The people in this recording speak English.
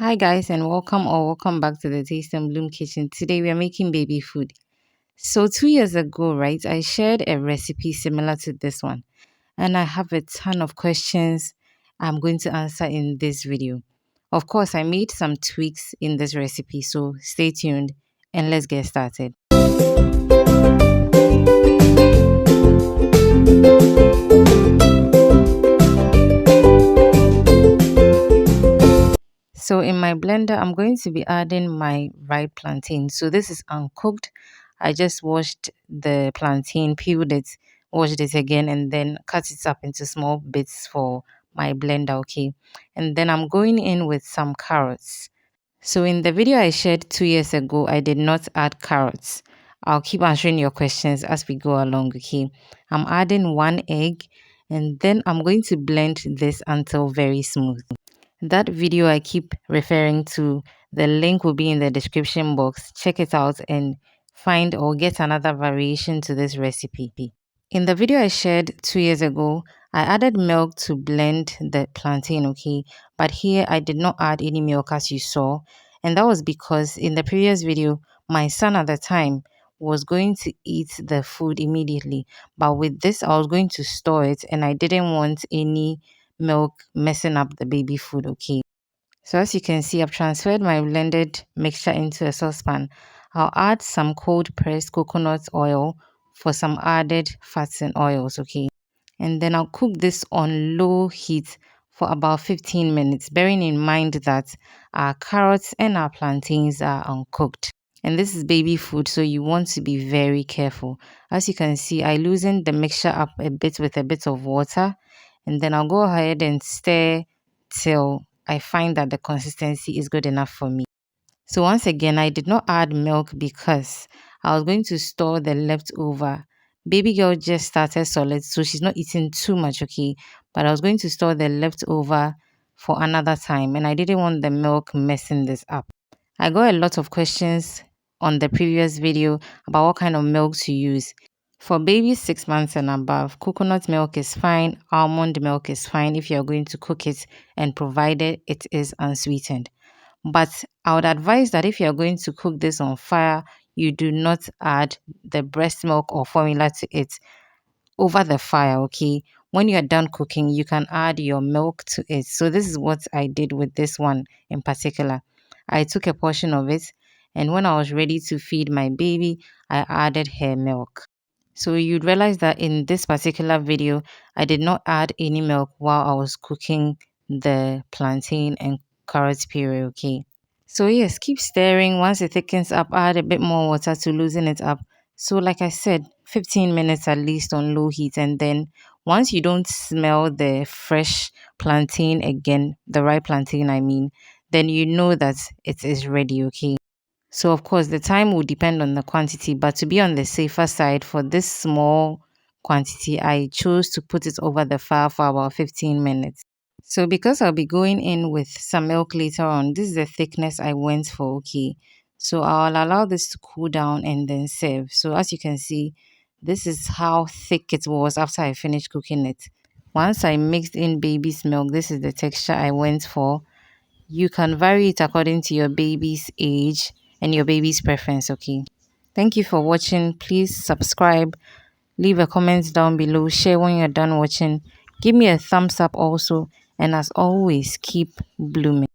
Hi guys and welcome back to the Taste and Bloom kitchen. Today we are making baby food. So 2 years ago, right, I shared a recipe similar to this one and I have a ton of questions I'm going to answer in this video. Of course, I made some tweaks in this recipe, so stay tuned and let's get started. So in my blender, I'm going to be adding my ripe plantain. So this is uncooked. I just washed the plantain, peeled it, washed it again, and then cut it up into small bits for my blender, okay? And then I'm going in with some carrots. So in the video I shared 2 years ago, I did not add carrots. I'll keep answering your questions as we go along, okay? I'm adding 1 egg, and then I'm going to blend this until very smooth. That video I keep referring to, the link will be in the description box. Check it out and find or get another variation to this recipe. In the video I shared 2 years ago, I added milk to blend the plantain, okay? But here I did not add any milk as you saw. And that was because in the previous video, my son at the time was going to eat the food immediately. But with this, I was going to store it and I didn't want any milk messing up the baby food, okay? So as you can see, I've transferred my blended mixture into a saucepan. I'll add some cold pressed coconut oil for some added fats and oils, okay? And then I'll cook this on low heat for about 15 minutes, bearing in mind that our carrots and our plantains are uncooked. And this is baby food, so you want to be very careful. As you can see, I loosened the mixture up a bit with a bit of water, and then I'll go ahead and stir till I find that the consistency is good enough for me. So once again, I did not add milk because I was going to store the leftover. Baby girl just started solid, so she's not eating too much, okay? But I was going to store the leftover for another time, and I didn't want the milk messing this up. I got a lot of questions on the previous video about what kind of milk to use. For babies 6 months and above, coconut milk is fine, almond milk is fine if you're going to cook it and provided it is unsweetened. But I would advise that if you're going to cook this on fire, you do not add the breast milk or formula to it over the fire, okay? When you're done cooking, you can add your milk to it. So this is what I did with this one in particular. I took a portion of it, and when I was ready to feed my baby, I added her milk. So you'd realize that in this particular video, I did not add any milk while I was cooking the plantain and carrot puree, okay? So yes, keep stirring. Once it thickens up, add a bit more water to loosen it up. So like I said, 15 minutes at least on low heat, and then once you don't smell the fresh plantain again, the ripe plantain I mean, then you know that it is ready, okay? So of course the time will depend on the quantity, but to be on the safer side for this small quantity, I chose to put it over the fire for about 15 minutes. So because I'll be going in with some milk later on, this is the thickness I went for, okay? So I'll allow this to cool down and then serve. So as you can see, this is how thick it was after I finished cooking it. Once I mixed in baby's milk, this is the texture I went for. You can vary it according to your baby's age and your baby's preference, okay? Thank you for watching. Please subscribe, leave a comment down below, share when you're done watching, give me a thumbs up also, and as always, keep blooming.